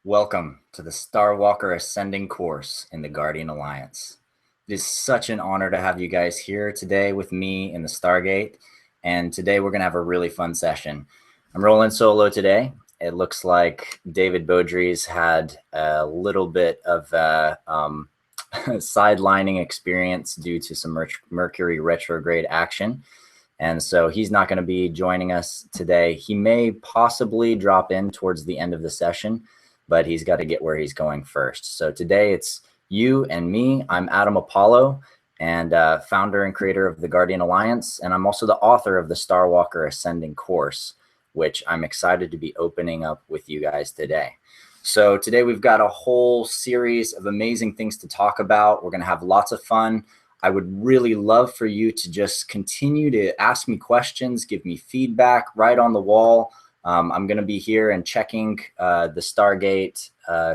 Welcome to the Starwalker Ascending course in the Guardian Alliance. It is such an honor to have you guys here today with me in the Stargate, and today we're going to have a really fun session. I'm rolling solo today. It looks like David Beaudry's had a little bit of sidelining experience due to some Mercury retrograde action. And so he's not going to be joining us today. He may possibly drop in towards the end of the session, but he's got to get where he's going first. So today it's you and me. I'm Adam Apollo, and founder and creator of the Guardian Alliance. And I'm also the author of the Starwalker Ascending course, which I'm excited to be opening up with you guys today. So today we've got a whole series of amazing things to talk about. We're going to have lots of fun. I would really love for you to just continue to ask me questions, give me feedback right on the wall. I'm going to be here and checking the Stargate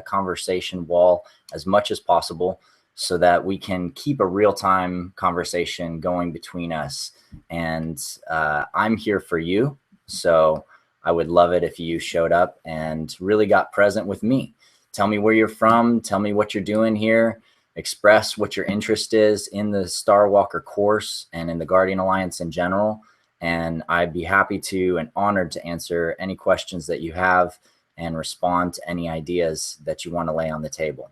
conversation wall as much as possible so that we can keep a real-time conversation going between us. And I'm here for you. So I would love it if you showed up and really got present with me. Tell me where you're from. Tell me what you're doing here. Express what your interest is in the Starwalker course and in the Guardian Alliance in general. And I'd be happy to and honored to answer any questions that you have and respond to any ideas that you want to lay on the table.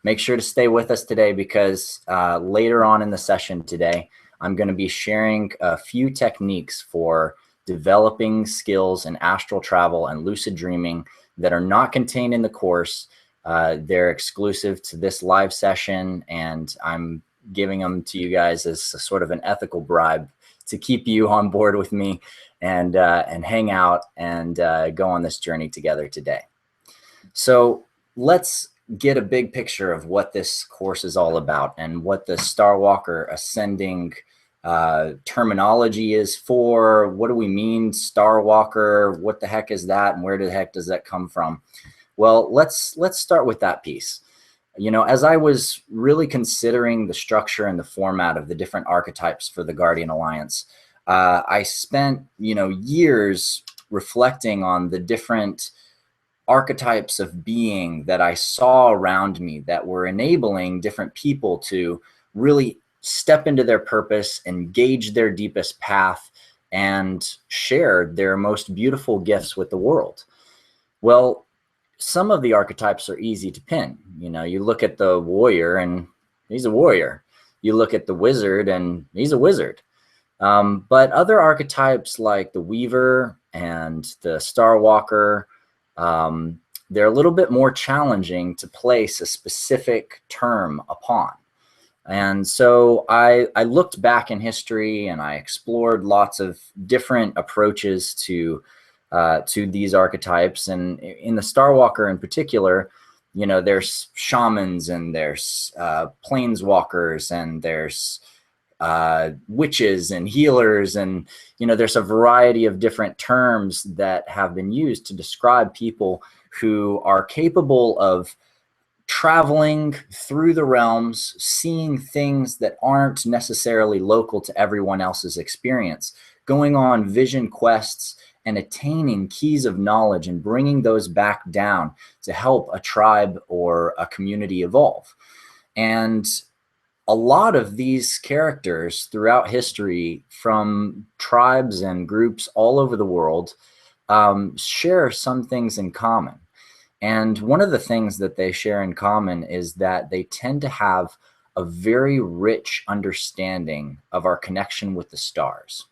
Make sure to stay with us today because later on in the session today, I'm going to be sharing a few techniques for developing skills in astral travel and lucid dreaming that are not contained in the course. They're exclusive to this live session, and I'm giving them to you guys as a sort of an ethical bribe to keep you on board with me and hang out and go on this journey together today. So let's get a big picture of what this course is all about and what the Starwalker Ascending terminology is for. What do we mean Starwalker? What the heck is that? And where the heck does that come from? Well, let's start with that piece. You know, as I was really considering the structure and the format of the different archetypes for the Guardian Alliance, I spent, years reflecting on the different archetypes of being that I saw around me that were enabling different people to really step into their purpose, engage their deepest path, and share their most beautiful gifts with the world. Well, some of the archetypes are easy to pin. You look at the warrior and he's a warrior. You look at the wizard and he's a wizard. But other archetypes like the weaver and the starwalker, they're a little bit more challenging to place a specific term upon. And so I looked back in history and I explored lots of different approaches to these archetypes. And in the Starwalker in particular, there's shamans and there's planeswalkers and there's witches and healers. And, there's a variety of different terms that have been used to describe people who are capable of traveling through the realms, seeing things that aren't necessarily local to everyone else's experience, going on vision quests and attaining keys of knowledge and bringing those back down to help a tribe or a community evolve. And a lot of these characters throughout history from tribes and groups all over the world share some things in common. And one of the things that they share in common is that they tend to have a very rich understanding of our connection with the stars.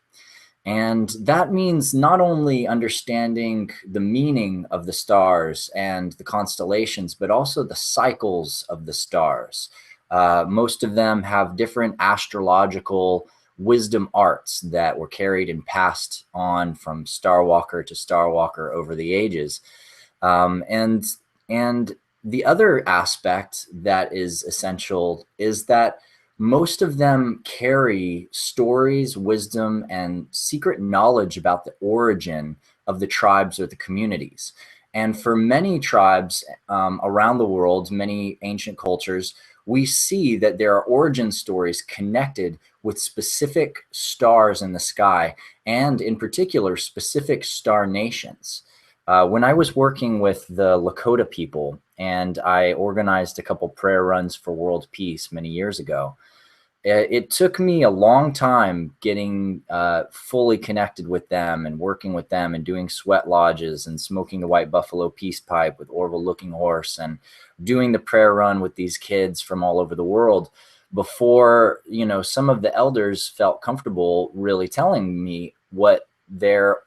And that means not only understanding the meaning of the stars and the constellations, but also the cycles of the stars. Most of them have different astrological wisdom arts that were carried and passed on from Starwalker to Starwalker over the ages. And the other aspect that is essential is that most of them carry stories, wisdom, and secret knowledge about the origin of the tribes or the communities. And for many tribes around the world, many ancient cultures, we see that there are origin stories connected with specific stars in the sky, and in particular, specific star nations. When I was working with the Lakota people and I organized a couple prayer runs for world peace many years ago, it took me a long time getting fully connected with them and working with them and doing sweat lodges and smoking the White Buffalo peace pipe with Orville Looking Horse and doing the prayer run with these kids from all over the world before, some of the elders felt comfortable really telling me what their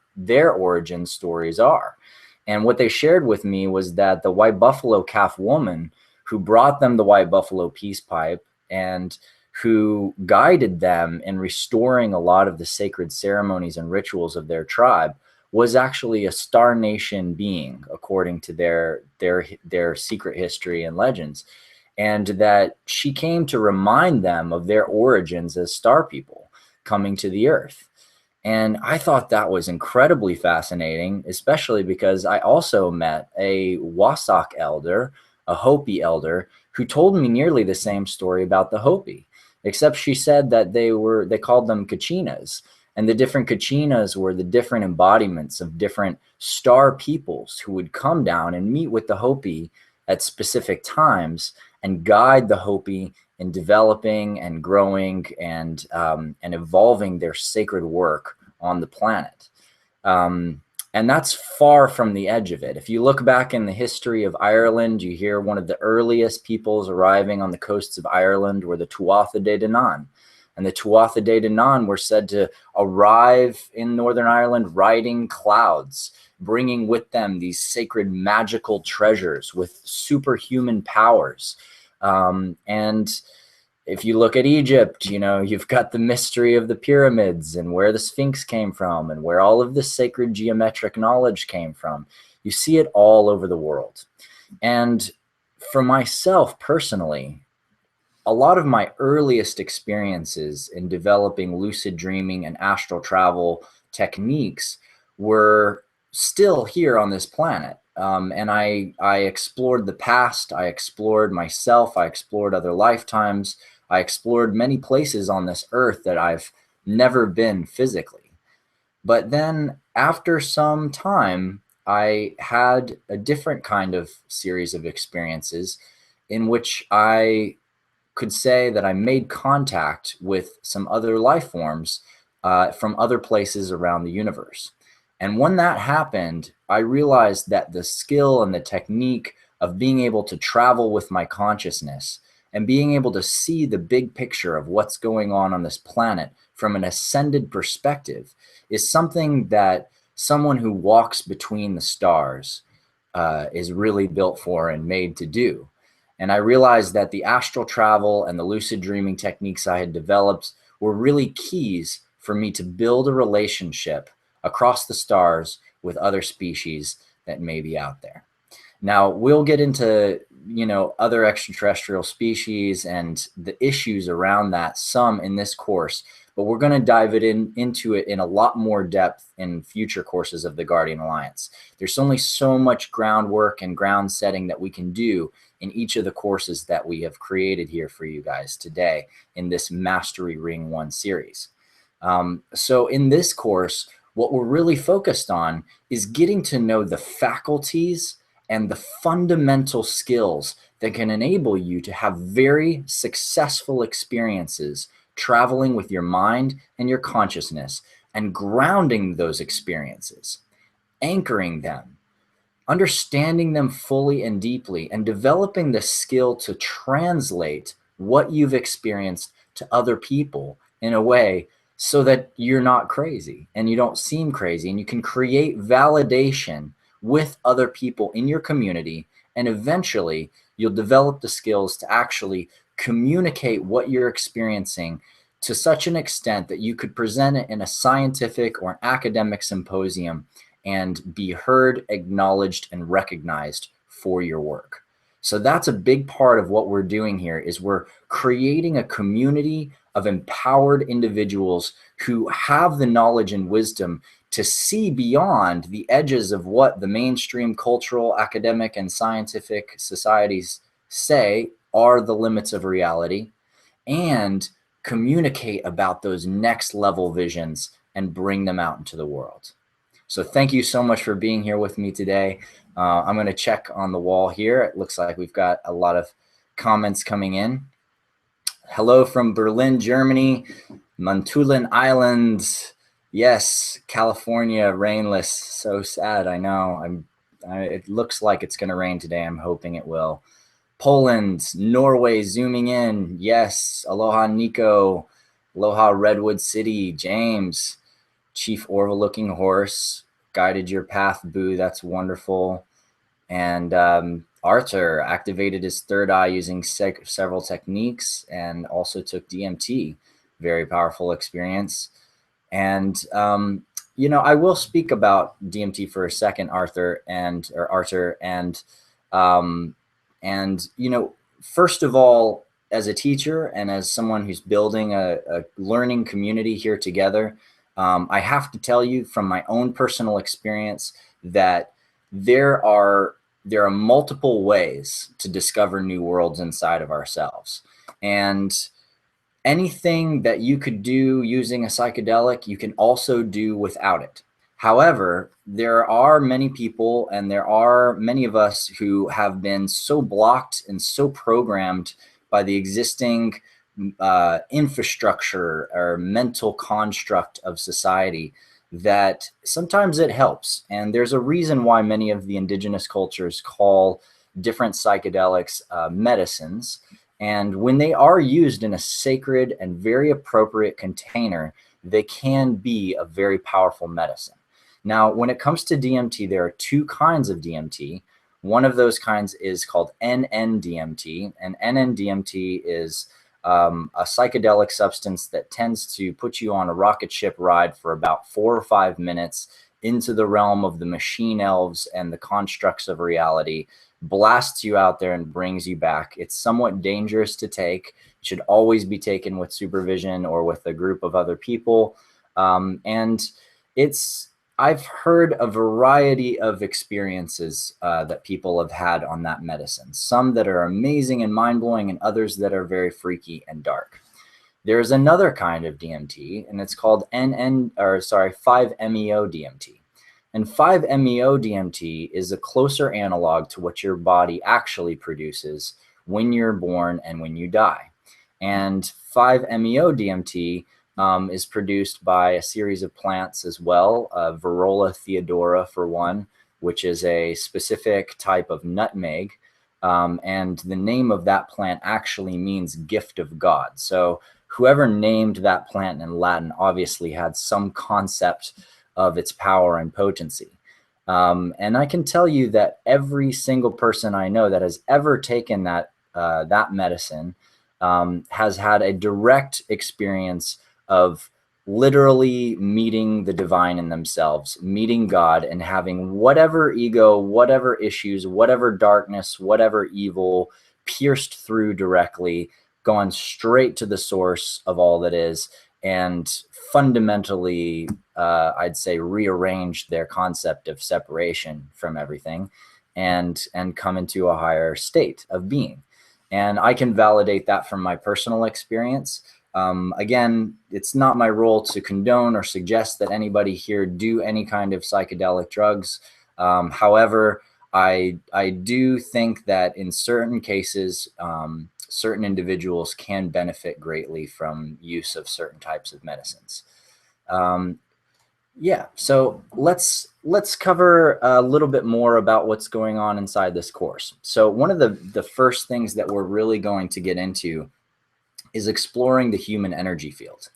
origin stories are. And what they shared with me was that the White Buffalo Calf woman who brought them the White Buffalo peace pipe and who guided them in restoring a lot of the sacred ceremonies and rituals of their tribe was actually a Star Nation being, according to their secret history and legends, and that she came to remind them of their origins as star people coming to the earth. And I thought that was incredibly fascinating, especially because I also met a Wasak elder, a Hopi elder, who told me nearly the same story about the Hopi, except she said that they called them Kachinas. And the different Kachinas were the different embodiments of different star peoples who would come down and meet with the Hopi at specific times and guide the Hopi in developing and growing and evolving their sacred work on the planet. And that's far from the edge of it. If you look back in the history of Ireland, you hear one of the earliest peoples arriving on the coasts of Ireland were the Tuatha De Danann. And the Tuatha De Danann were said to arrive in Northern Ireland riding clouds, bringing with them these sacred magical treasures with superhuman powers. And if you look at Egypt, you've got the mystery of the pyramids and where the Sphinx came from and where all of this sacred geometric knowledge came from. You see it all over the world. And for myself personally, a lot of my earliest experiences in developing lucid dreaming and astral travel techniques were still here on this planet. And I explored the past, I explored myself, I explored other lifetimes, I explored many places on this earth that I've never been physically. But then after some time, I had a different kind of series of experiences in which I could say that I made contact with some other life forms from other places around the universe. And when that happened, I realized that the skill and the technique of being able to travel with my consciousness and being able to see the big picture of what's going on this planet from an ascended perspective is something that someone who walks between the stars is really built for and made to do. And I realized that the astral travel and the lucid dreaming techniques I had developed were really keys for me to build a relationship across the stars with other species that may be out there. Now, we'll get into, other extraterrestrial species and the issues around that some in this course, but we're going to dive into it in a lot more depth in future courses of the Guardian Alliance. There's only so much groundwork and ground setting that we can do in each of the courses that we have created here for you guys today in this Mastery Ring 1 series. So in this course, what we're really focused on is getting to know the faculties and the fundamental skills that can enable you to have very successful experiences traveling with your mind and your consciousness and grounding those experiences, anchoring them, understanding them fully and deeply, and developing the skill to translate what you've experienced to other people in a way so that you're not crazy and you don't seem crazy, and you can create validation with other people in your community. And eventually you'll develop the skills to actually communicate what you're experiencing to such an extent that you could present it in a scientific or an academic symposium and be heard, acknowledged, and recognized for your work. So that's a big part of what we're doing here is we're creating a community of empowered individuals who have the knowledge and wisdom to see beyond the edges of what the mainstream cultural, academic, and scientific societies say are the limits of reality, and communicate about those next level visions and bring them out into the world. So thank you so much for being here with me today. I'm going to check on the wall here. It looks like we've got a lot of comments coming in. Hello from Berlin, Germany, Mantulan Islands. Yes, California, rainless. So sad. I know. It looks like it's going to rain today. I'm hoping it will. Poland, Norway, zooming in. Yes. Aloha, Nico. Aloha, Redwood City. James, Chief Overlooking Horse, guided your path, Boo. That's wonderful. And Arthur activated his third eye using several techniques and also took DMT. Very powerful experience. And I will speak about DMT for a second, Arthur. First of all, as a teacher and as someone who's building a learning community here together, I have to tell you from my own personal experience that there are multiple ways to discover new worlds inside of ourselves. And anything that you could do using a psychedelic, you can also do without it. However, there are many people, and there are many of us who have been so blocked and so programmed by the existing infrastructure or mental construct of society that sometimes it helps. And there's a reason why many of the indigenous cultures call different psychedelics medicines. And when they are used in a sacred and very appropriate container, they can be a very powerful medicine. Now, when it comes to DMT, there are two kinds of DMT. One of those kinds is called NN-DMT, and NN-DMT is a psychedelic substance that tends to put you on a rocket ship ride for about 4 or 5 minutes into the realm of the machine elves and the constructs of reality, blasts you out there and brings you back. It's somewhat dangerous to take. It should always be taken with supervision or with a group of other people. I've heard a variety of experiences that people have had on that medicine, some that are amazing and mind-blowing and others that are very freaky and dark. There's another kind of DMT, and it's called 5-MeO-DMT. And 5-MeO-DMT is a closer analog to what your body actually produces when you're born and when you die. And 5-MeO-DMT is produced by a series of plants as well, Varola theodora for one, which is a specific type of nutmeg. And the name of that plant actually means gift of God. So whoever named that plant in Latin obviously had some concept of its power and potency. And I can tell you that every single person I know that has ever taken that medicine has had a direct experience of literally meeting the divine in themselves, meeting God, and having whatever ego, whatever issues, whatever darkness, whatever evil pierced through directly, gone straight to the source of all that is, and fundamentally, I'd say, rearranged their concept of separation from everything and come into a higher state of being. And I can validate that from my personal experience. Again, it's not my role to condone or suggest that anybody here do any kind of psychedelic drugs. However, I do think that in certain cases, certain individuals can benefit greatly from use of certain types of medicines. Yeah, so let's cover a little bit more about what's going on inside this course. So one of the first things that we're really going to get into is exploring the human energy field.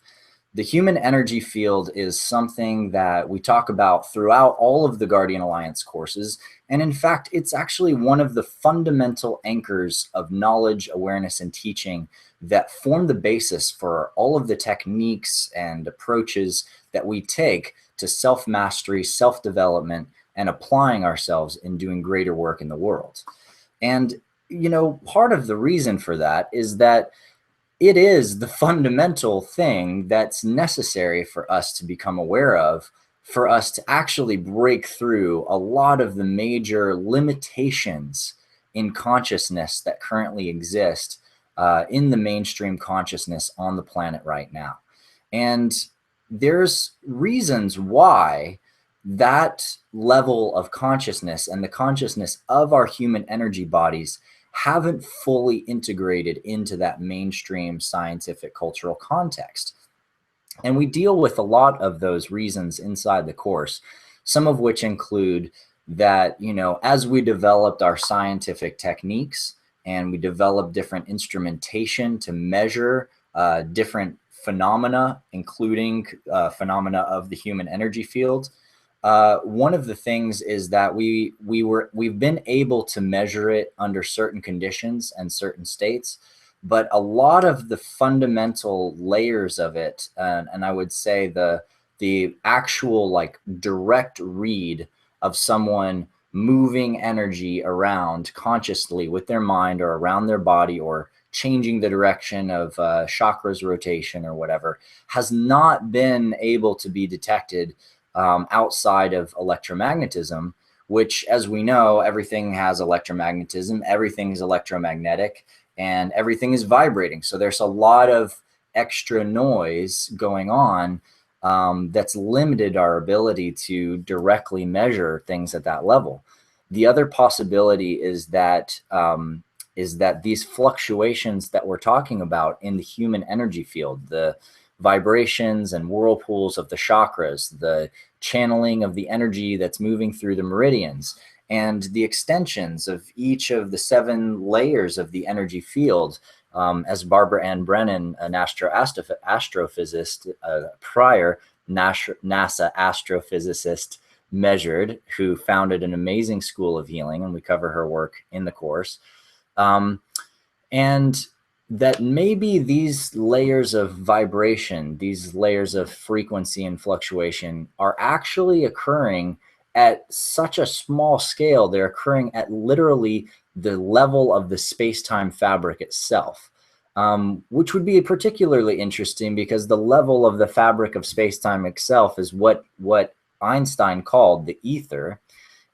The human energy field is something that we talk about throughout all of the Guardian Alliance courses. And in fact, it's actually one of the fundamental anchors of knowledge, awareness, and teaching that form the basis for all of the techniques and approaches that we take to self-mastery, self-development, and applying ourselves in doing greater work in the world. And, part of the reason for that is that it is the fundamental thing that's necessary for us to become aware of, for us to actually break through a lot of the major limitations in consciousness that currently exist in the mainstream consciousness on the planet right now. And there's reasons why that level of consciousness and the consciousness of our human energy bodies haven't fully integrated into that mainstream scientific cultural context. And we deal with a lot of those reasons inside the course, some of which include that, as we developed our scientific techniques and we developed different instrumentation to measure different phenomena, including phenomena of the human energy field, one of the things is that we've been able to measure it under certain conditions and certain states, but a lot of the fundamental layers of it, and I would say the actual like direct read of someone moving energy around consciously with their mind or around their body or changing the direction of chakras rotation or whatever, has not been able to be detected outside of electromagnetism, which, as we know, everything has electromagnetism, everything is electromagnetic, and everything is vibrating. So there's a lot of extra noise going on that's limited our ability to directly measure things at that level. The other possibility is that these fluctuations that we're talking about in the human energy field, the vibrations and whirlpools of the chakras, the channeling of the energy that's moving through the meridians, and the extensions of each of the 7 layers of the energy field, as Barbara Ann Brennan, an astrophysicist, prior NASA astrophysicist, measured, who founded an amazing school of healing, and we cover her work in the course. And that maybe these layers of vibration, these layers of frequency and fluctuation are actually occurring at such a small scale. They're occurring at literally the level of the space-time fabric itself, which would be particularly interesting because the level of the fabric of space-time itself is what Einstein called the ether,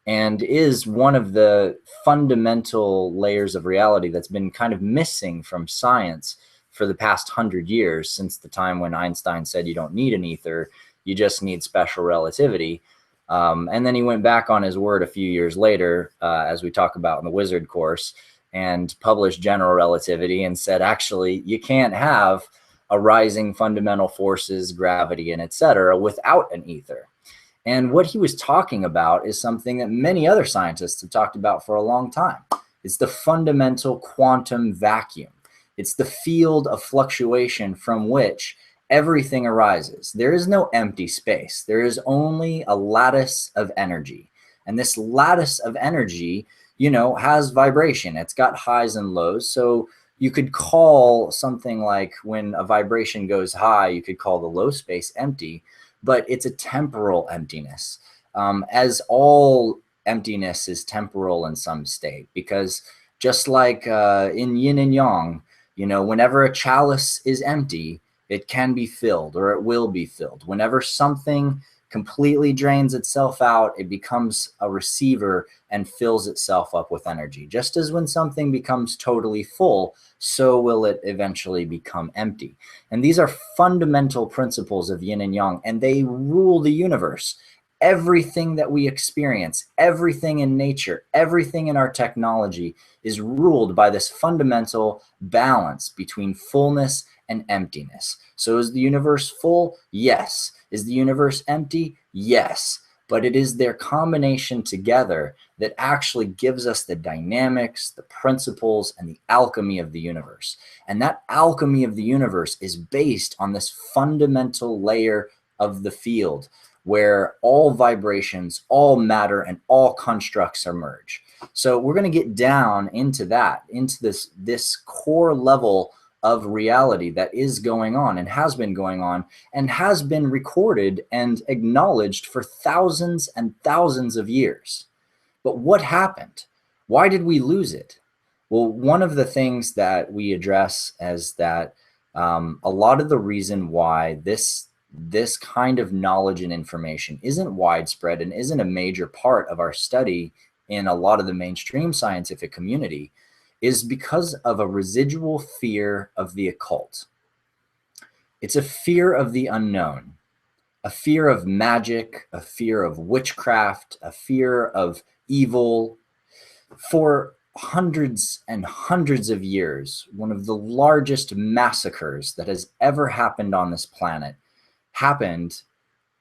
and is one of the fundamental layers of reality that's been kind of missing from science for the past 100 years, since the time when Einstein said you don't need an ether, you just need special relativity. And then he went back on his word a few years later, as we talk about in the Wizard course, and published general relativity and said, actually, you can't have arising fundamental forces, gravity, and etc. without an ether. And what he was talking about is something that many other scientists have talked about for a long time. It's the fundamental quantum vacuum. It's the field of fluctuation from which everything arises. There is no empty space. There is only a lattice of energy. And this lattice of energy, has vibration. It's got highs and lows. So you could call something like when a vibration goes high, you could call the low space empty, but it's a temporal emptiness, as all emptiness is temporal in some state, because just like in yin and yang, whenever a chalice is empty, it can be filled or it will be filled. Whenever something completely drains itself out, it becomes a receiver and fills itself up with energy. Just as when something becomes totally full, so will it eventually become empty. And these are fundamental principles of yin and yang, and they rule the universe. Everything that we experience, everything in nature, everything in our technology is ruled by this fundamental balance between fullness and emptiness. So is the universe full? Yes. Is the universe empty? Yes. But it is their combination together that actually gives us the dynamics, the principles, and the alchemy of the universe. And that alchemy of the universe is based on this fundamental layer of the field where all vibrations, all matter, and all constructs emerge. So we're going to get down into that, into this core level of reality that is going on and has been going on and has been recorded and acknowledged for thousands and thousands of years. But what happened? Why did we lose it? Well, one of the things that we address is that a lot of the reason why this kind of knowledge and information isn't widespread and isn't a major part of our study in a lot of the mainstream scientific community is because of a residual fear of the occult. It's a fear of the unknown, a fear of magic, a fear of witchcraft, a fear of evil. For hundreds and hundreds of years, one of the largest massacres that has ever happened on this planet happened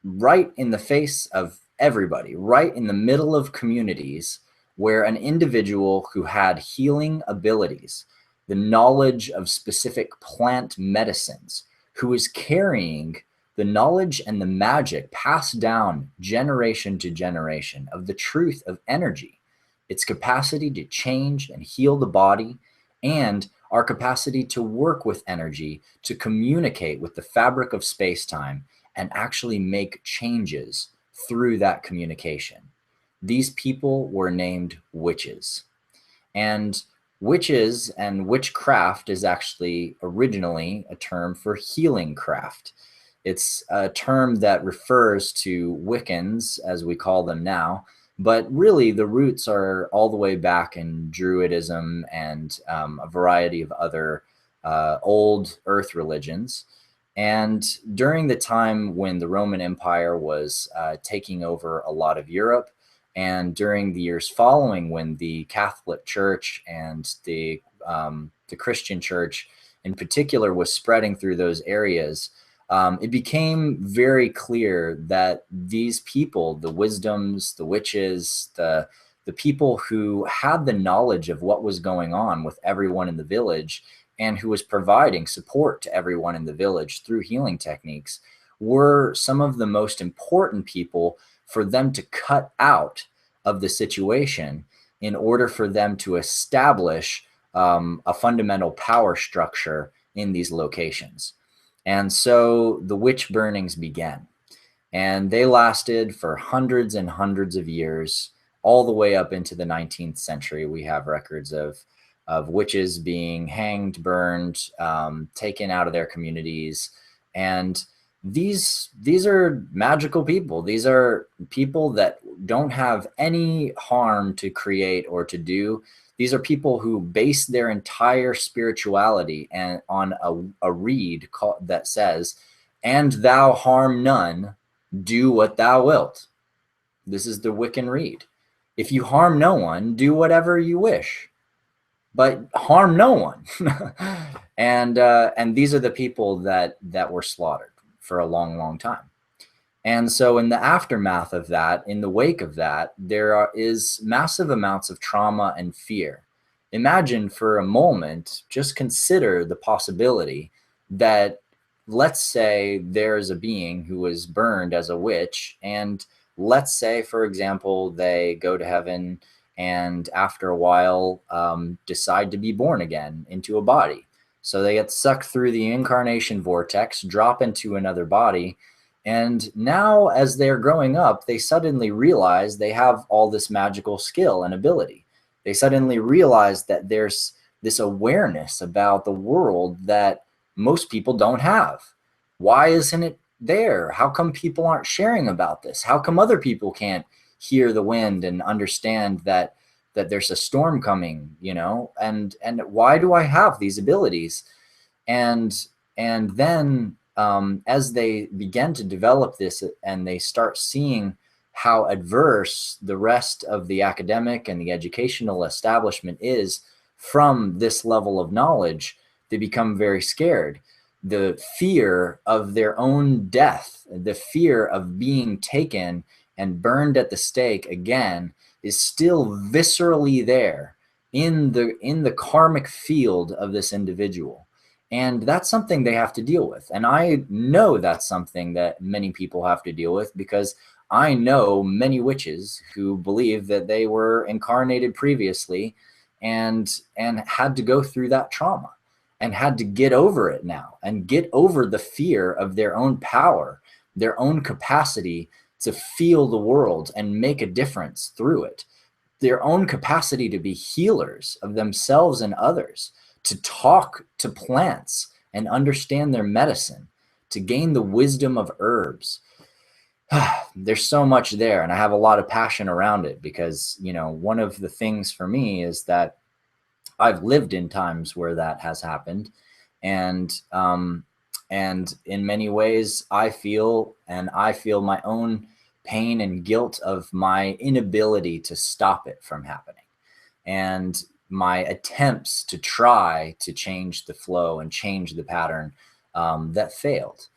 right in the face of everybody, right in the middle of communities, where an individual who had healing abilities, the knowledge of specific plant medicines, who was carrying the knowledge and the magic passed down generation to generation of the truth of energy, its capacity to change and heal the body, and our capacity to work with energy, to communicate with the fabric of space-time, and actually make changes through that communication. These people were named witches. And witches and witchcraft is actually originally a term for healing craft. It's a term that refers to Wiccans, as we call them now, but really the roots are all the way back in Druidism and a variety of other old earth religions. And during the time when the Roman Empire was taking over a lot of Europe, and during the years following, when the Catholic Church and the Christian Church in particular was spreading through those areas, it became very clear that these people, the wisdoms, the witches, the people who had the knowledge of what was going on with everyone in the village and who was providing support to everyone in the village through healing techniques, were some of the most important people for them to cut out of the situation in order for them to establish a fundamental power structure in these locations. And so the witch burnings began, and they lasted for hundreds and hundreds of years, all the way up into the 19th century. We have records of witches being hanged, burned, taken out of their communities. And these are magical people. These are people that don't have any harm to create or to do. These are people who base their entire spirituality and on a reed that says, "And thou harm none, do what thou wilt." This is the Wiccan reed. If you harm no one, do whatever you wish, but harm no one. And these are the people that were slaughtered for a long, long time. And so in the aftermath of that, in the wake of that, there is massive amounts of trauma and fear. Imagine for a moment, just consider the possibility that, let's say there's a being who was burned as a witch, and let's say, for example, they go to heaven and after a while decide to be born again into a body. So they get sucked through the incarnation vortex, drop into another body, and now as they're growing up, they suddenly realize they have all this magical skill and ability. They suddenly realize that there's this awareness about the world that most people don't have. Why isn't it there? How come people aren't sharing about this? How come other people can't hear the wind and understand that there's a storm coming, you know? And why do I have these abilities? And then as they begin to develop this and they start seeing how adverse the rest of the academic and the educational establishment is from this level of knowledge, they become very scared. The fear of their own death, the fear of being taken and burned at the stake again, is still viscerally there in the karmic field of this individual. And that's something they have to deal with. And I know that's something that many people have to deal with, because I know many witches who believe that they were incarnated previously and had to go through that trauma and had to get over it now and get over the fear of their own power, their own capacity to feel the world and make a difference through it, their own capacity to be healers of themselves and others, to talk to plants and understand their medicine, to gain the wisdom of herbs. There's so much there, and I have a lot of passion around it because, you know, one of the things for me is that I've lived in times where that has happened, and And in many ways, I feel my own pain and guilt of my inability to stop it from happening, and my attempts to try to change the flow and change the pattern that failed.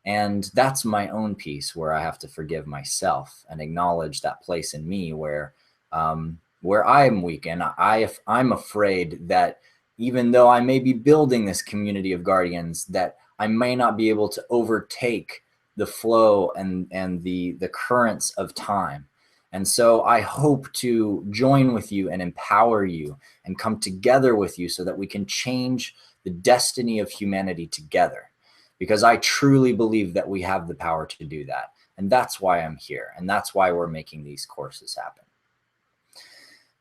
And that's my own piece where I have to forgive myself and acknowledge that place in me where I'm weak. And I'm afraid that even though I may be building this community of guardians, that I may not be able to overtake the flow and the currents of time. And so I hope to join with you and empower you and come together with you so that we can change the destiny of humanity together. Because I truly believe that we have the power to do that. And that's why I'm here. And that's why we're making these courses happen.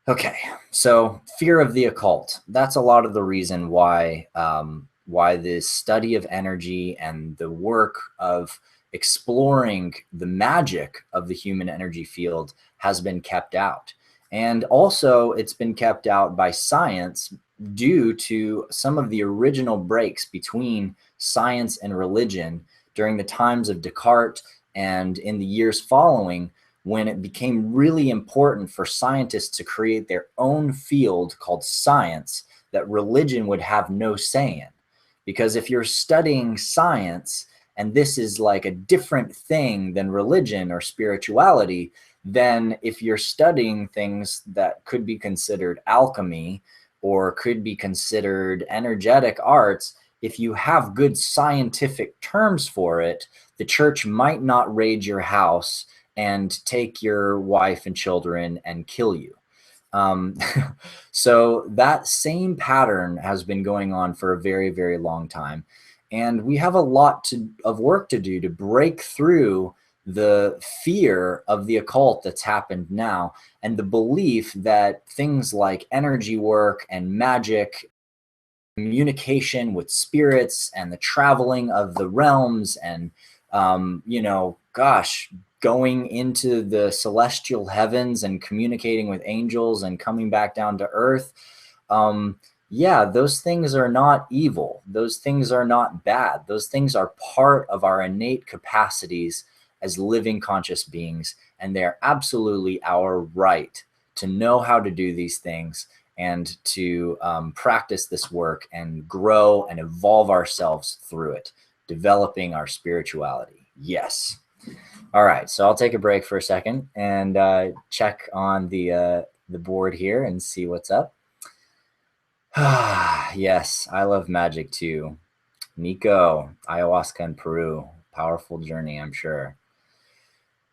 Okay, so fear of the occult. That's a lot of the reason why the study of energy and the work of exploring the magic of the human energy field has been kept out. And also it's been kept out by science due to some of the original breaks between science and religion during the times of Descartes and in the years following, when it became really important for scientists to create their own field called science that religion would have no say in. Because if you're studying science and this is like a different thing than religion or spirituality, then if you're studying things that could be considered alchemy or could be considered energetic arts, if you have good scientific terms for it, the church might not raid your house and take your wife and children and kill you. So that same pattern has been going on for a very, very long time. And we have a lot of work to do to break through the fear of the occult that's happened now, and the belief that things like energy work and magic, communication with spirits, and the traveling of the realms, and going into the celestial heavens and communicating with angels and coming back down to earth. Yeah, those things are not evil. Those things are not bad. Those things are part of our innate capacities as living conscious beings. And they're absolutely our right to know how to do these things and to practice this work and grow and evolve ourselves through it, developing our spirituality. Yes. All right, so I'll take a break for a second and check on the board here and see what's up. Yes, I love magic too. Nico, ayahuasca in Peru, powerful journey, I'm sure.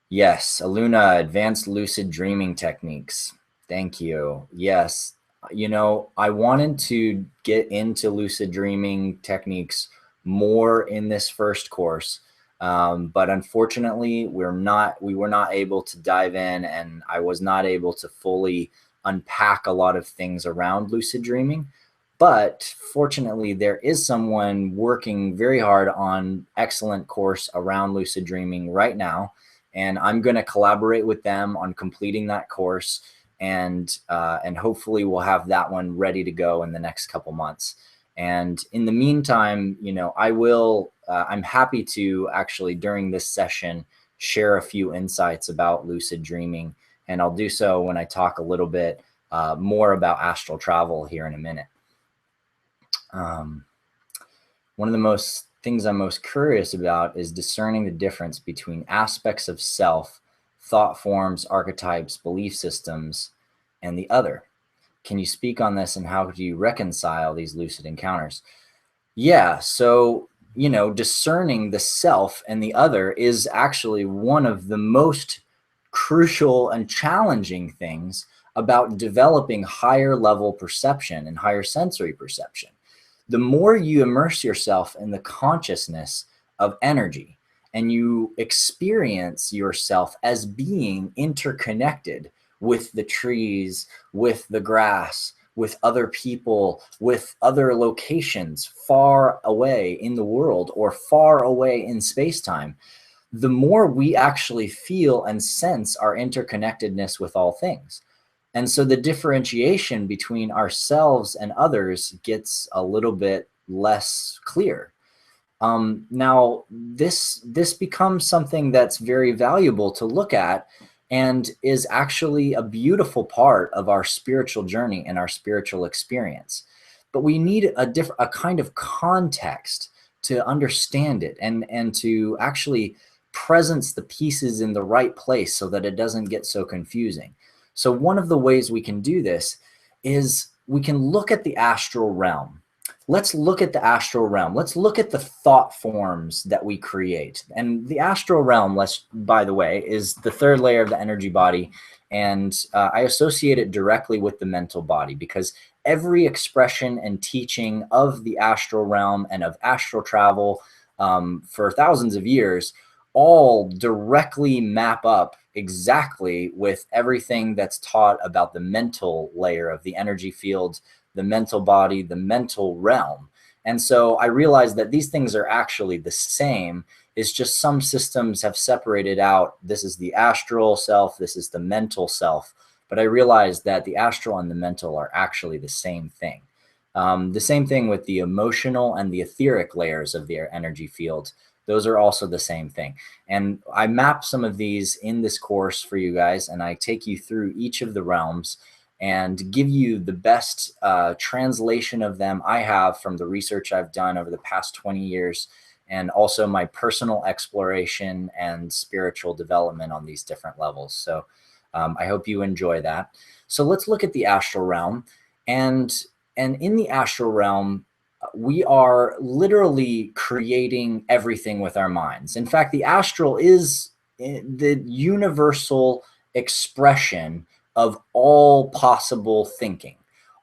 Yes, Aluna, advanced lucid dreaming techniques. Thank you. Yes, I wanted to get into lucid dreaming techniques more in this first course. But unfortunately, we were not able to dive in, and I was not able to fully unpack a lot of things around lucid dreaming. But fortunately, there is someone working very hard on excellent course around lucid dreaming right now, and I'm going to collaborate with them on completing that course, and hopefully we'll have that one ready to go in the next couple months. And in the meantime, I'm happy to actually during this session share a few insights about lucid dreaming, and I'll do so when I talk a little bit more about astral travel here in a minute. One of the most things I'm most curious about is discerning the difference between aspects of self, thought forms, archetypes, belief systems, and the other. Can you speak on this, and how do you reconcile these lucid encounters? Yeah, so, discerning the self and the other is actually one of the most crucial and challenging things about developing higher level perception and higher sensory perception. The more you immerse yourself in the consciousness of energy and you experience yourself as being interconnected with the trees, with the grass, with other people, with other locations far away in the world or far away in space-time, the more we actually feel and sense our interconnectedness with all things. And so the differentiation between ourselves and others gets a little bit less clear. Now, this becomes something that's very valuable to look at and is actually a beautiful part of our spiritual journey and our spiritual experience. But we need a kind of context to understand it and to actually presence the pieces in the right place so that it doesn't get so confusing. So one of the ways we can do this is we can look at the astral realm. Let's look at the astral realm. Let's look at the thought forms that we create. And the astral realm, by the way, is the third layer of the energy body. And I associate it directly with the mental body because every expression and teaching of the astral realm and of astral travel for thousands of years all directly map up exactly with everything that's taught about the mental layer of the energy field, the mental body, the mental realm. And so I realized that these things are actually the same. It's just some systems have separated out. This is the astral self, this is the mental self. But I realized that the astral and the mental are actually the same thing. The same thing with the emotional and the etheric layers of the energy field. Those are also the same thing. And I map some of these in this course for you guys, and I take you through each of the realms and give you the best translation of them I have from the research I've done over the past 20 years, and also my personal exploration and spiritual development on these different levels. So I hope you enjoy that. So let's look at the astral realm. And in the astral realm, we are literally creating everything with our minds. In fact, the astral is the universal expression of all possible thinking,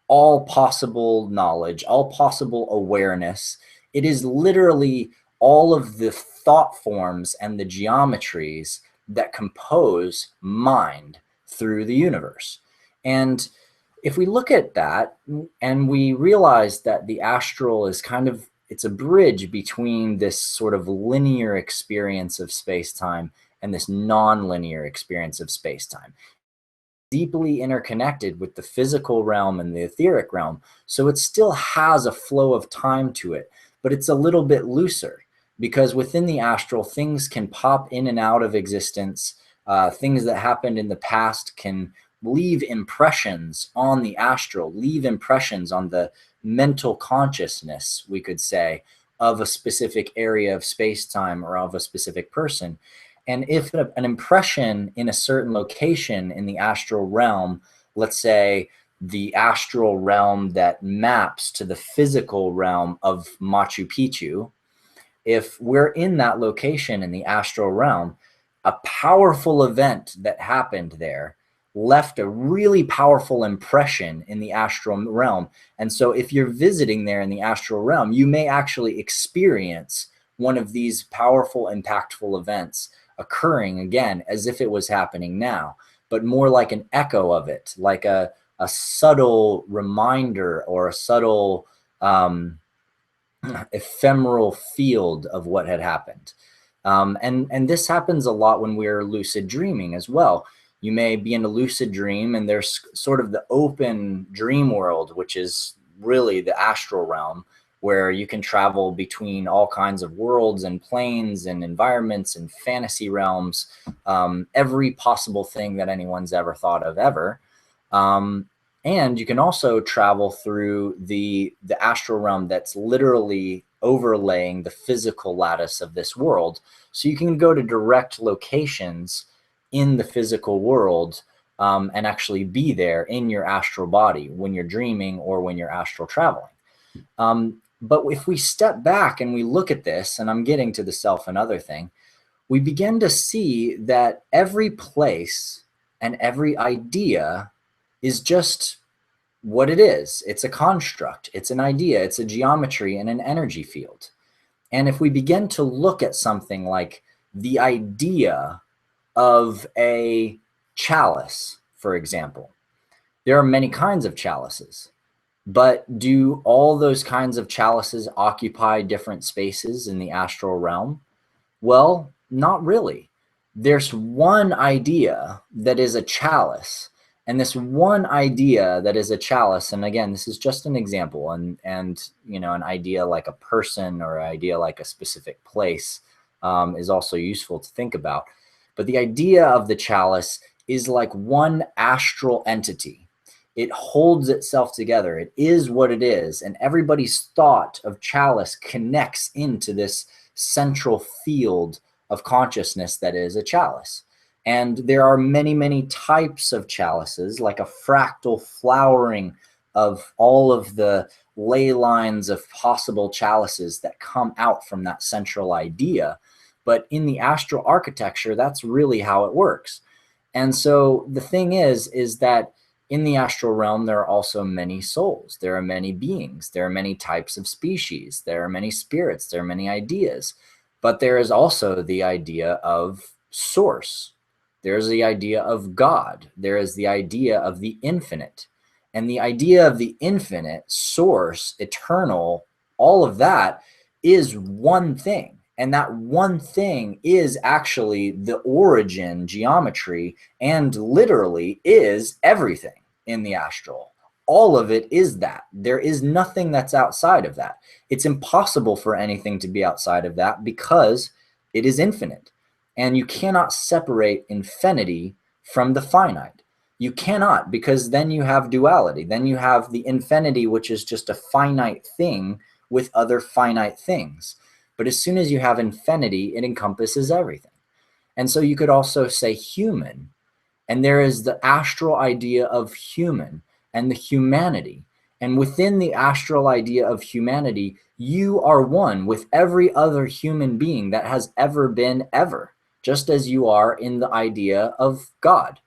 all possible knowledge, all possible awareness. It is literally all of the thought forms and the geometries that compose mind through the universe. And if we look at that and we realize that the astral is it's a bridge between this sort of linear experience of space-time and this non-linear experience of space-time, deeply interconnected with the physical realm and the etheric realm. So it still has a flow of time to it, but it's a little bit looser because within the astral, things can pop in and out of existence. Things that happened in the past can leave impressions on the astral, leave impressions on the mental consciousness, we could say, of a specific area of space-time or of a specific person. And if an impression in a certain location in the astral realm, let's say the astral realm that maps to the physical realm of Machu Picchu, if we're in that location in the astral realm, a powerful event that happened there left a really powerful impression in the astral realm. And so if you're visiting there in the astral realm, you may actually experience one of these powerful, impactful events occurring again as if it was happening now, but more like an echo of it, like a subtle reminder or a subtle ephemeral field of what had happened. And this happens a lot when we're lucid dreaming as well. You may be in a lucid dream and there's sort of the open dream world, which is really the astral realm, where you can travel between all kinds of worlds and planes and environments and fantasy realms, every possible thing that anyone's ever thought of ever. And you can also travel through the astral realm that's literally overlaying the physical lattice of this world. So you can go to direct locations in the physical world and actually be there in your astral body when you're dreaming or when you're astral traveling. But if we step back and we look at this, and I'm getting to the self and other thing, we begin to see that every place and every idea is just what it is. It's a construct, it's an idea, it's a geometry and an energy field. And if we begin to look at something like the idea of a chalice, for example, there are many kinds of chalices, but do all those kinds of chalices occupy different spaces in the astral realm? Well, not really. There's one idea that is a chalice, And this one idea that is a chalice, and again, this is just an example, and you know, an idea like a person or an idea like a specific place is also useful to think about. But the idea of the chalice is like one astral entity. It holds itself together. It is what it is, and everybody's thought of chalice connects into this central field of consciousness that is a chalice. And there are many, many types of chalices, like a fractal flowering of all of the ley lines of possible chalices that come out from that central idea. But in the astral architecture, that's really how it works. And so the thing is that in the astral realm, there are also many souls. There are many beings. There are many types of species. There are many spirits. There are many ideas. But there is also the idea of source. There's the idea of God. There is the idea of the infinite. And the idea of the infinite, source, eternal, all of that is one thing. And that one thing is actually the origin geometry and literally is everything in the astral. All of it is that. There is nothing that's outside of that. It's impossible for anything to be outside of that because it is infinite. And you cannot separate infinity from the finite. You cannot, because then you have duality. Then you have the infinity, which is just a finite thing with other finite things. But as soon as you have infinity, it encompasses everything. And so you could also say human. And there is the astral idea of human and the humanity. And within the astral idea of humanity, you are one with every other human being that has ever been ever, just as you are in the idea of God.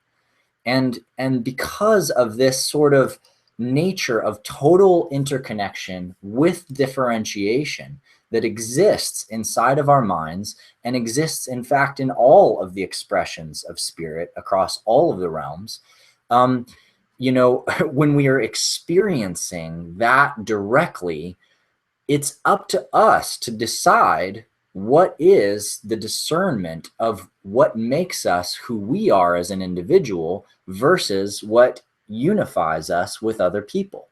And because of this sort of nature of total interconnection with differentiation that exists inside of our minds and exists, in fact, in all of the expressions of spirit across all of the realms, you know, when we are experiencing that directly, it's up to us to decide what is the discernment of what makes us who we are as an individual versus what unifies us with other people.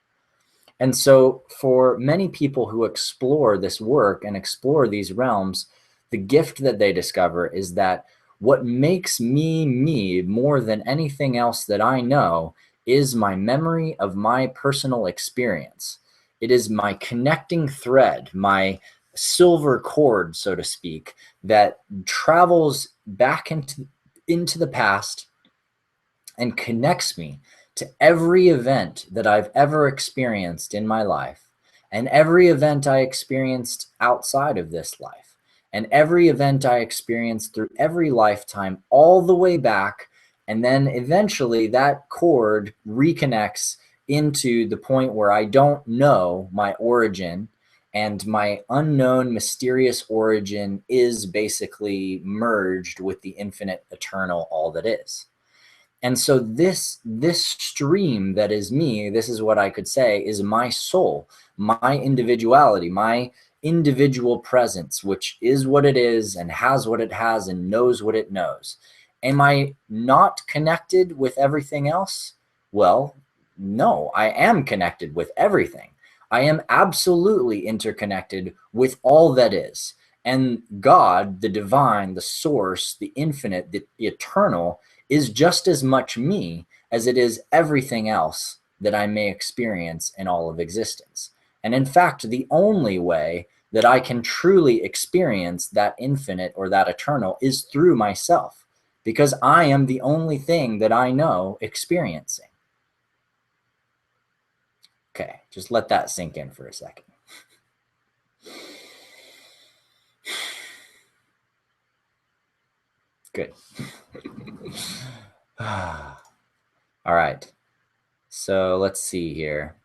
And so for many people who explore this work and explore these realms, the gift that they discover is that what makes me me more than anything else that I know is my memory of my personal experience. It is my connecting thread, my silver cord, so to speak, that travels back into the past and connects me to every event that I've ever experienced in my life, and every event I experienced outside of this life, and every event I experienced through every lifetime, all the way back. And then eventually that cord reconnects into the point where I don't know my origin, and my unknown mysterious origin is basically merged with the infinite eternal all that is. And so this stream that is me, this is what I could say is my soul, my individuality, my individual presence, which is what it is and has what it has and knows what it knows. Am I not connected with everything else? Well, no, I am connected with everything. I am absolutely interconnected with all that is. And God, the divine, the source, the infinite, the eternal, is just as much me as it is everything else that I may experience in all of existence. And in fact, the only way that I can truly experience that infinite or that eternal is through myself, because I am the only thing that I know experiencing. Okay, just let that sink in for a second. Good. All right. So let's see here.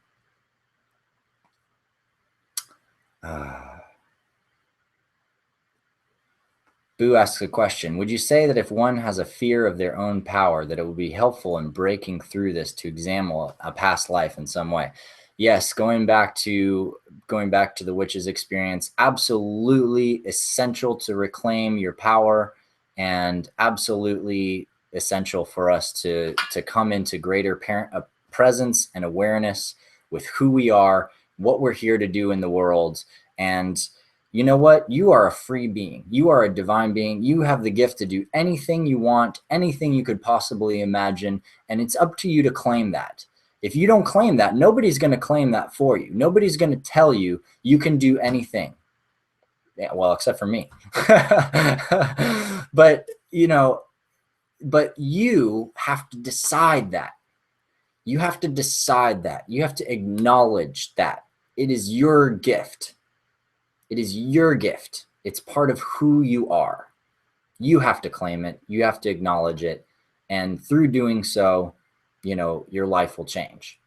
Boo asks a question. Would you say that if one has a fear of their own power, that it would be helpful in breaking through this to examine a past life in some way? Yes, going back to the witch's experience, absolutely essential to reclaim your power, and absolutely essential for us to come into greater presence and awareness with who we are, what we're here to do in the world. And you know what? You are a free being. You are a divine being. You have the gift to do anything you want, anything you could possibly imagine, and it's up to you to claim that. If you don't claim that, nobody's going to claim that for you. Nobody's going to tell you you can do anything. Yeah, well, except for me. But, you know, but you have to decide that. You have to decide that. You have to acknowledge that. It is your gift. It is your gift. It's part of who you are. You have to claim it. You have to acknowledge it. And through doing so, you know, your life will change.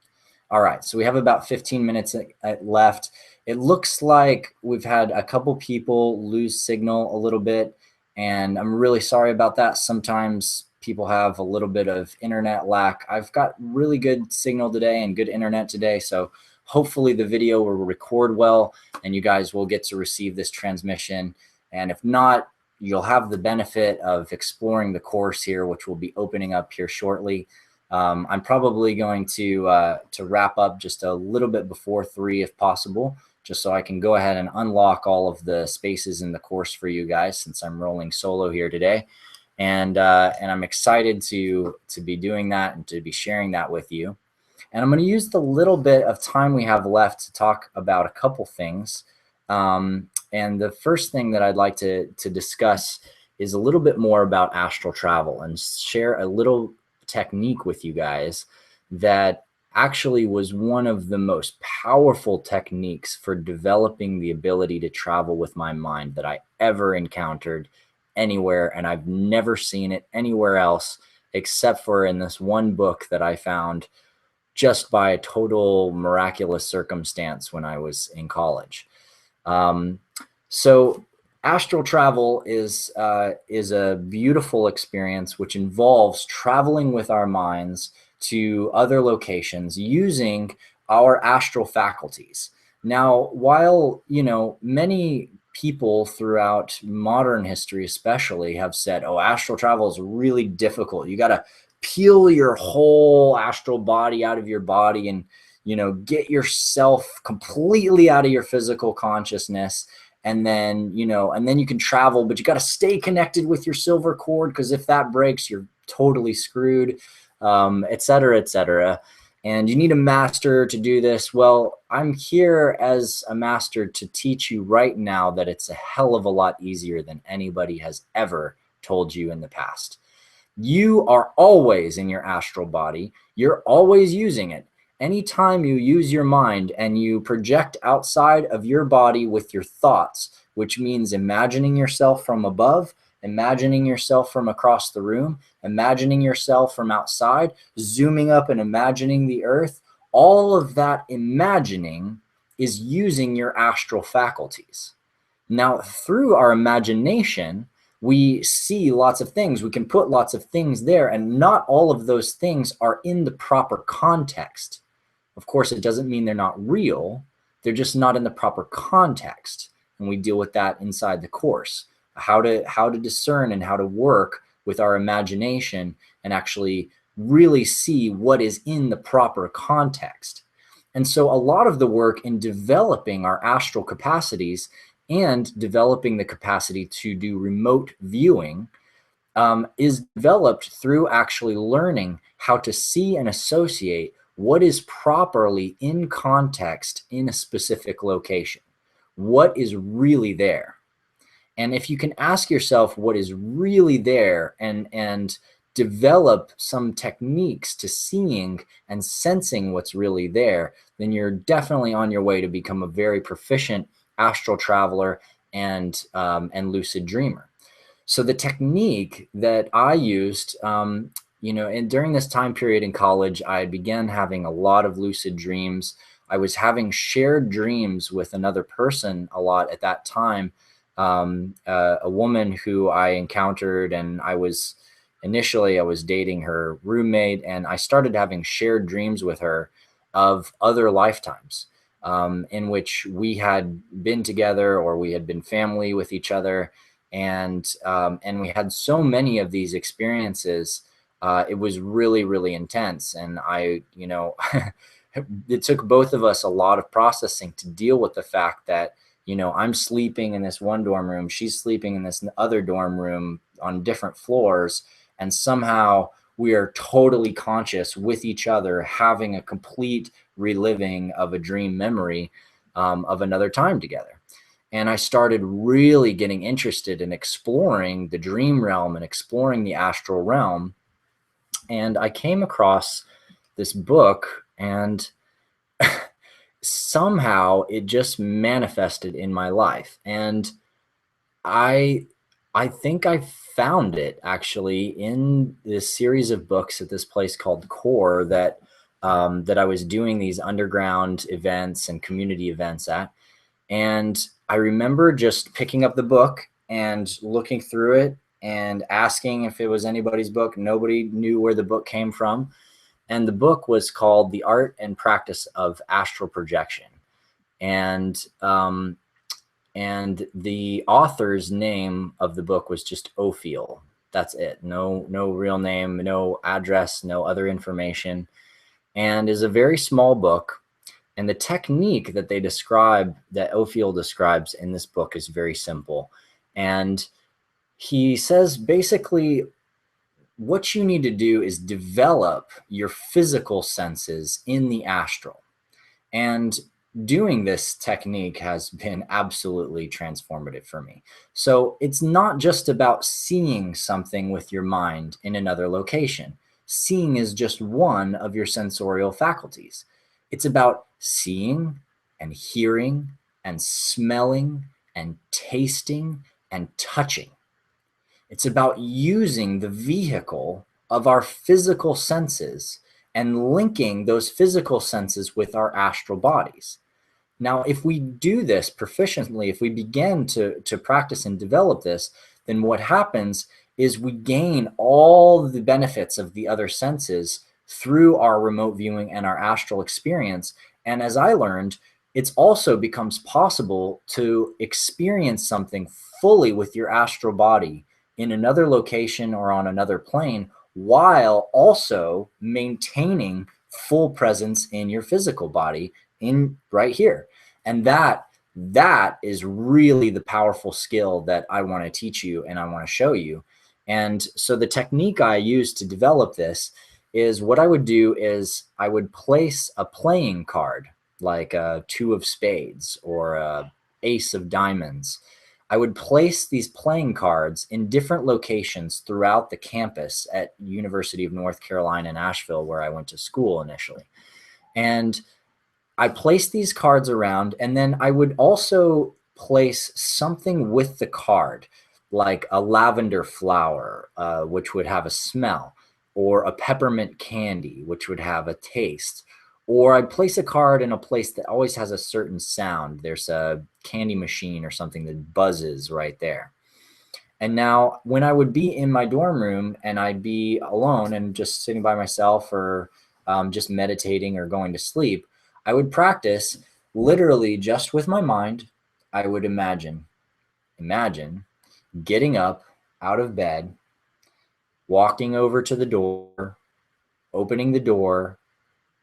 All right, so we have about 15 minutes left. It looks like we've had a couple people lose signal a little bit, and I'm really sorry about that. Sometimes people have a little bit of internet lack. I've got really good signal today and good internet today, so hopefully the video will record well and you guys will get to receive this transmission. And if not, you'll have the benefit of exploring the course here, which will be opening up here shortly. I'm probably going to wrap up just a little bit before 3 if possible, just so I can go ahead and unlock all of the spaces in the course for you guys, since I'm rolling solo here today. And I'm excited to be doing that and to be sharing that with you. And I'm going to use the little bit of time we have left to talk about a couple things. And the first thing that I'd like to discuss is a little bit more about astral travel and share a little technique with you guys that actually was one of the most powerful techniques for developing the ability to travel with my mind that I ever encountered anywhere. And I've never seen it anywhere else except for in this one book that I found just by a total miraculous circumstance when I was in college. So astral travel is a beautiful experience which involves traveling with our minds to other locations using our astral faculties. Now, while, you know, many people throughout modern history especially have said, oh, astral travel is really difficult. You got to peel your whole astral body out of your body and, you know, get yourself completely out of your physical consciousness. And then, you know, and then you can travel, but you got to stay connected with your silver cord, because if that breaks, you're totally screwed, et cetera, et cetera. And you need a master to do this. Well, I'm here as a master to teach you right now that it's a hell of a lot easier than anybody has ever told you in the past. You are always in your astral body. You're always using it. Anytime you use your mind and you project outside of your body with your thoughts, which means imagining yourself from above, imagining yourself from across the room, imagining yourself from outside, zooming up and imagining the earth, all of that imagining is using your astral faculties. Now, through our imagination, we see lots of things. We can put lots of things there, and not all of those things are in the proper context. Of course, it doesn't mean they're not real. They're just not in the proper context. And we deal with that inside the course. How to discern and how to work with our imagination and actually really see what is in the proper context. And so a lot of the work in developing our astral capacities and developing the capacity to do remote viewing is developed through actually learning how to see and associate what is properly in context in a specific location. What is really there? And if you can ask yourself what is really there and develop some techniques to seeing and sensing what's really there, then you're definitely on your way to become a very proficient astral traveler and lucid dreamer. So the technique that I used, you know, and during this time period in college, I began having a lot of lucid dreams. I was having shared dreams with another person a lot at that time, a woman who I encountered, and initially I was dating her roommate, and I started having shared dreams with her of other lifetimes, in which we had been together or we had been family with each other. And we had so many of these experiences it was really, really intense. And it took both of us a lot of processing to deal with the fact that, I'm sleeping in this one dorm room, she's sleeping in this other dorm room on different floors, and somehow we are totally conscious with each other, having a complete reliving of a dream memory of another time together. And I started really getting interested in exploring the dream realm and exploring the astral realm. And I came across this book, and somehow it just manifested in my life. And I I think I found it actually in this series of books at this place called Core that I was doing these underground events and community events at. And I remember just picking up the book and looking through it and asking if it was anybody's book. Nobody knew where the book came from. And the book was called The Art and Practice of Astral Projection. And the author's name of the book was just Ophiel. That's it. No real name, no address, no other information. And is a very small book. And the technique that they describe, that Ophiel describes in this book, is very simple. And he says basically what you need to do is develop your physical senses in the astral. And doing this technique has been absolutely transformative for me. So it's not just about seeing something with your mind in another location. Seeing is just one of your sensorial faculties. It's about seeing and hearing and smelling and tasting and touching. It's about using the vehicle of our physical senses and linking those physical senses with our astral bodies. Now, if we do this proficiently, if we begin to practice and develop this, then what happens is we gain all the benefits of the other senses through our remote viewing and our astral experience. And as I learned, it also becomes possible to experience something fully with your astral body in another location or on another plane, while also maintaining full presence in your physical body in right here. And that is really the powerful skill that I want to teach you and I want to show you. And so the technique I use to develop this is, what I would do is I would place a playing card, like a two of spades or a ace of diamonds. I would place these playing cards in different locations throughout the campus at University of North Carolina in Asheville, where I went to school initially. And I placed these cards around, and then I would also place something with the card, like a lavender flower, which would have a smell, or a peppermint candy, which would have a taste. Or I'd place a card in a place that always has a certain sound. There's a candy machine or something that buzzes right there. And now when I would be in my dorm room and I'd be alone and just sitting by myself, or just meditating or going to sleep, I would practice literally just with my mind. I would imagine getting up out of bed, walking over to the door, opening the door,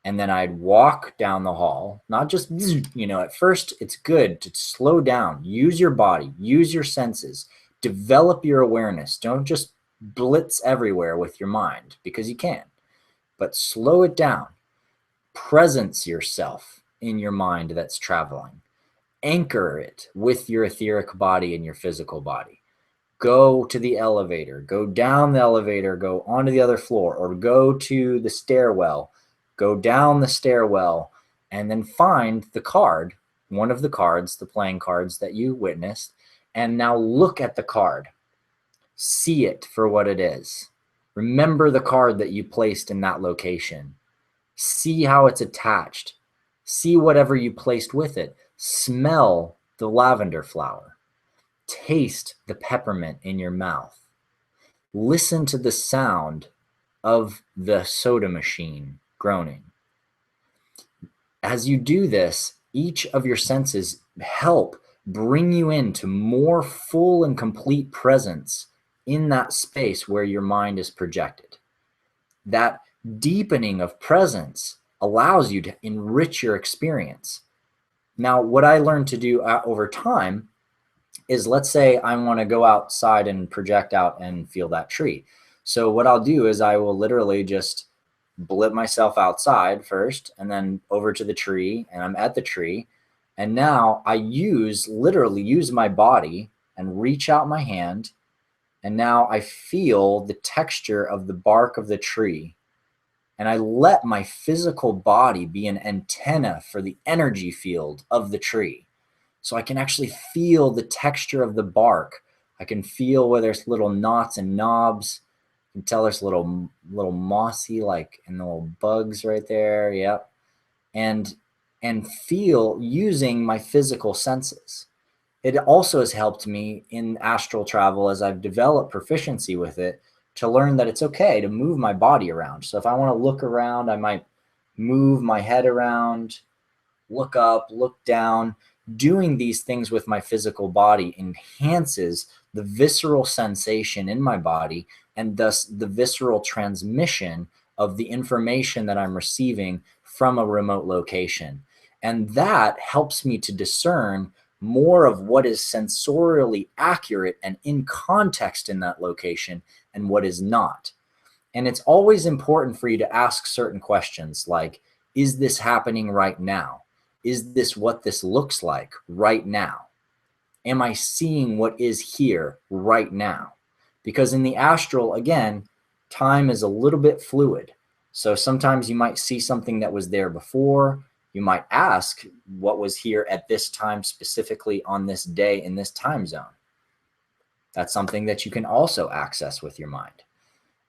and then I'd walk down the hall, not just, at first it's good to slow down, use your body, use your senses, develop your awareness. Don't just blitz everywhere with your mind, because you can, but slow it down. Presence yourself in your mind that's traveling. Anchor it with your etheric body and your physical body. Go to the elevator, go down the elevator, go onto the other floor, or go to the stairwell, go down the stairwell, and then find the card, one of the cards, the playing cards that you witnessed, and now look at the card. See it for what it is. Remember the card that you placed in that location. See how it's attached. See whatever you placed with it. Smell the lavender flower. Taste the peppermint in your mouth. Listen to the sound of the soda machine groaning. As you do this, each of your senses help bring you into more full and complete presence in that space where your mind is projected. that deepening of presence allows you to enrich your experience. Now, what I learned to do over time is, let's say I want to go outside and project out and feel that tree. So what I'll do is I will literally just blip myself outside first and then over to the tree, and I'm at the tree. And now I literally use my body and reach out my hand. And now I feel the texture of the bark of the tree. And I let my physical body be an antenna for the energy field of the tree. So I can actually feel the texture of the bark. I can feel where there's little knots and knobs. You can tell there's little mossy, like, and little bugs right there. Yep. And feel using my physical senses. It also has helped me in astral travel as I've developed proficiency with it, to learn that it's okay to move my body around. So if I want to look around, I might move my head around, look up, look down. Doing these things with my physical body enhances the visceral sensation in my body, and thus the visceral transmission of the information that I'm receiving from a remote location. And that helps me to discern more of what is sensorially accurate and in context in that location and what is not. And it's always important for you to ask certain questions like, is this happening right now? Is this what this looks like right now? Am I seeing what is here right now? Because in the astral, again, time is a little bit fluid. So sometimes you might see something that was there before. You might ask what was here at this time, specifically on this day in this time zone. That's something that you can also access with your mind.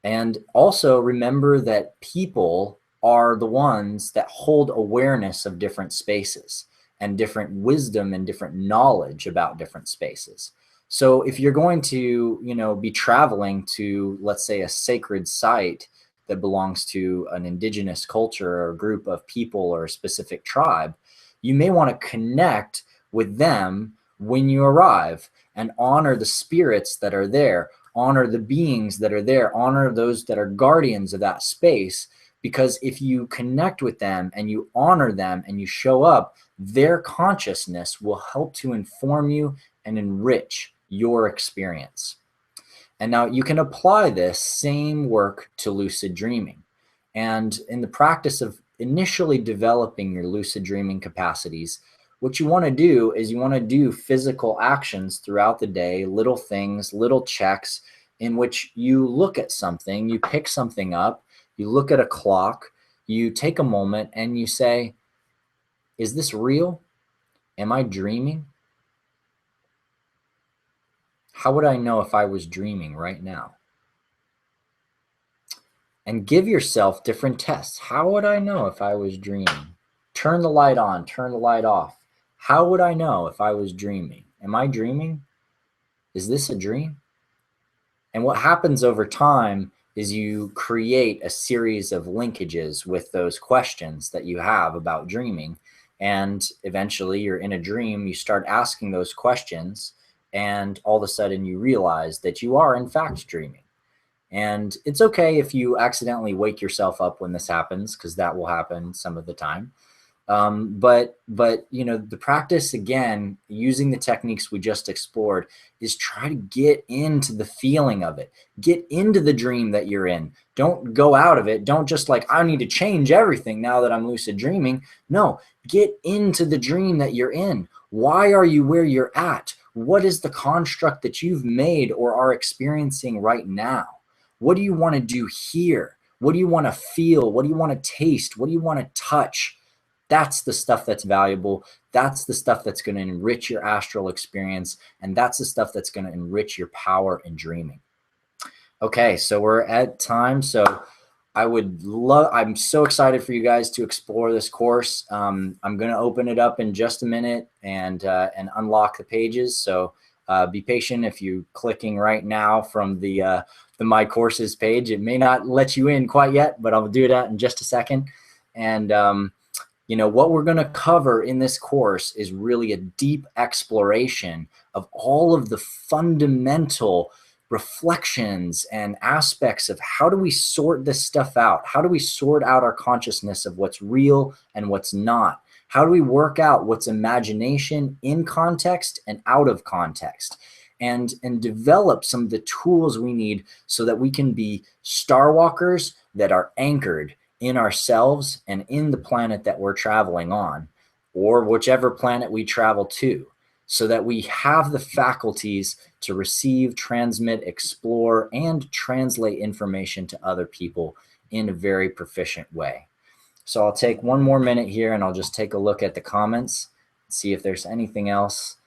And also remember that people are the ones that hold awareness of different spaces and different wisdom and different knowledge about different spaces. So if you're going to, be traveling to, let's say, a sacred site that belongs to an indigenous culture or a group of people or a specific tribe, you may want to connect with them when you arrive and honor the spirits that are there, honor the beings that are there, honor those that are guardians of that space. Because if you connect with them and you honor them and you show up, their consciousness will help to inform you and enrich your experience. And now you can apply this same work to lucid dreaming. And in the practice of initially developing your lucid dreaming capacities, what you want to do is you want to do physical actions throughout the day, little things, little checks in which you look at something, you pick something up, you look at a clock, you take a moment and you say, is this real? Am I dreaming? How would I know if I was dreaming right now? And give yourself different tests. How would I know if I was dreaming? Turn the light on, turn the light off. How would I know if I was dreaming? Am I dreaming? Is this a dream? And what happens over time is you create a series of linkages with those questions that you have about dreaming. And eventually you're in a dream, you start asking those questions, and all of a sudden you realize that you are in fact dreaming. And it's okay if you accidentally wake yourself up when this happens, because that will happen some of the time. But the practice, again, using the techniques we just explored, is try to get into the feeling of it. Get into the dream that you're in. Don't go out of it. Don't just like, I need to change everything now that I'm lucid dreaming. No, get into the dream that you're in. Why are you where you're at? What is the construct that you've made or are experiencing right now? What do you want to do here? What do you want to feel? What do you want to taste? What do you want to touch? That's the stuff that's valuable. That's the stuff that's going to enrich your astral experience. And that's the stuff that's going to enrich your power in dreaming. Okay, so we're at time. So I'm so excited for you guys to explore this course. I'm going to open it up in just a minute and unlock the pages. So be patient. If you're clicking right now from the My Courses page, it may not let you in quite yet, but I'll do that in just a second. And what we're going to cover in this course is really a deep exploration of all of the fundamental reflections and aspects of how do we sort this stuff out? How do we sort out our consciousness of what's real and what's not? How do we work out what's imagination in context and out of context? And develop some of the tools we need so that we can be starwalkers that are anchored in ourselves and in the planet that we're traveling on, or whichever planet we travel to, so that we have the faculties to receive, transmit, explore, and translate information to other people in a very proficient way. So I'll take one more minute here and I'll just take a look at the comments, see if there's anything else.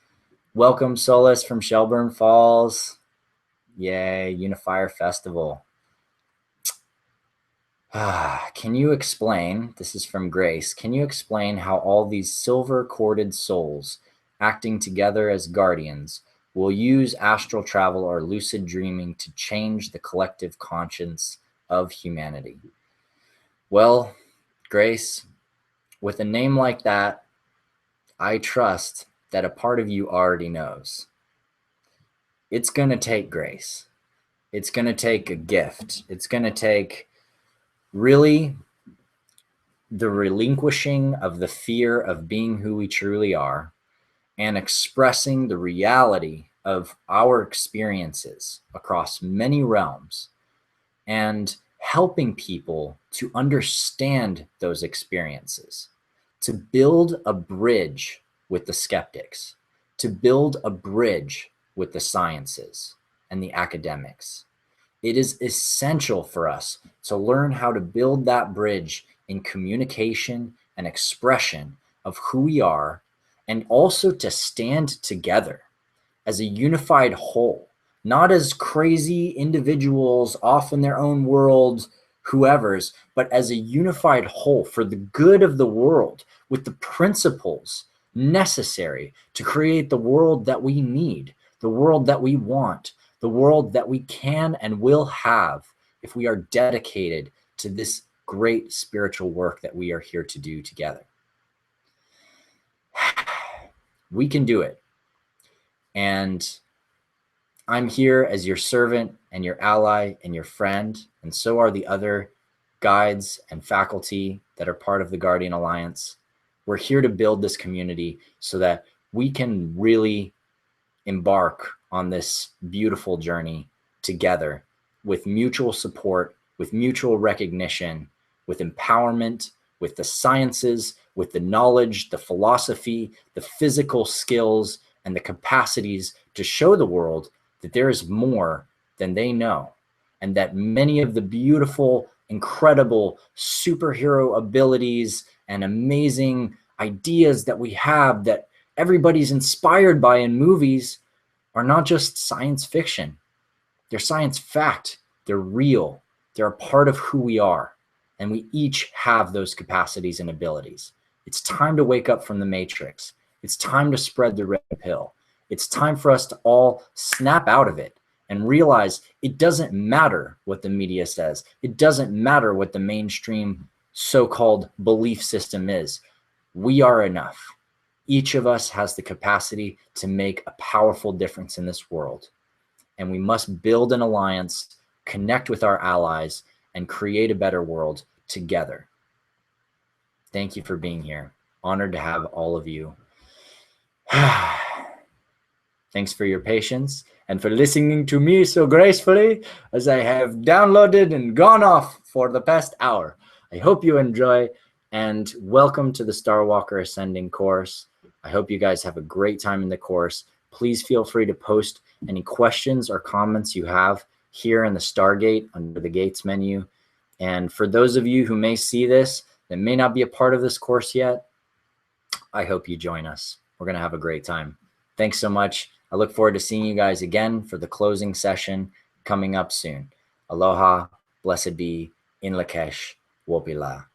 Welcome, Solace from Shelburne Falls. Yay, Unifier Festival. Can you explain, this is from Grace, can you explain how all these silver corded souls acting together as guardians will use astral travel or lucid dreaming to change the collective conscience of humanity? Well, Grace, with a name like that, I trust that a part of you already knows. It's going to take grace. It's going to take a gift. It's going to take really the relinquishing of the fear of being who we truly are and expressing the reality of our experiences across many realms and helping people to understand those experiences, to build a bridge with the skeptics, to build a bridge with the sciences and the academics. It is essential for us to learn how to build that bridge in communication and expression of who we are, and also to stand together as a unified whole, not as crazy individuals off in their own world, whoever's, but as a unified whole for the good of the world, with the principles necessary to create the world that we need, the world that we want, the world that we can and will have if we are dedicated to this great spiritual work that we are here to do together. We can do it. And I'm here as your servant and your ally and your friend, and so are the other guides and faculty that are part of the Guardian Alliance. We're here to build this community so that we can really embark on this beautiful journey together with mutual support, with mutual recognition, with empowerment, with the sciences, with the knowledge, the philosophy, the physical skills, and the capacities to show the world that there is more than they know, and that many of the beautiful, incredible superhero abilities and amazing ideas that we have that everybody's inspired by in movies are not just science fiction. They're science fact. They're real. They're a part of who we are. And we each have those capacities and abilities. It's time to wake up from the matrix. It's time to spread the red pill. It's time for us to all snap out of it and realize it doesn't matter what the media says. It doesn't matter what the mainstream so-called belief system is. We are enough. Each of us has the capacity to make a powerful difference in this world. And we must build an alliance, connect with our allies, and create a better world together. Thank you for being here. Honored to have all of you. Thanks for your patience and for listening to me so gracefully as I have downloaded and gone off for the past hour. I hope you enjoy, and welcome to the Starwalker Ascending course. I hope you guys have a great time in the course. Please feel free to post any questions or comments you have here in the Stargate under the Gates menu. And for those of you who may see this that may not be a part of this course yet, I hope you join us. We're going to have a great time. Thanks so much. I look forward to seeing you guys again for the closing session coming up soon. Aloha, blessed be, in Lakesh, Wopila.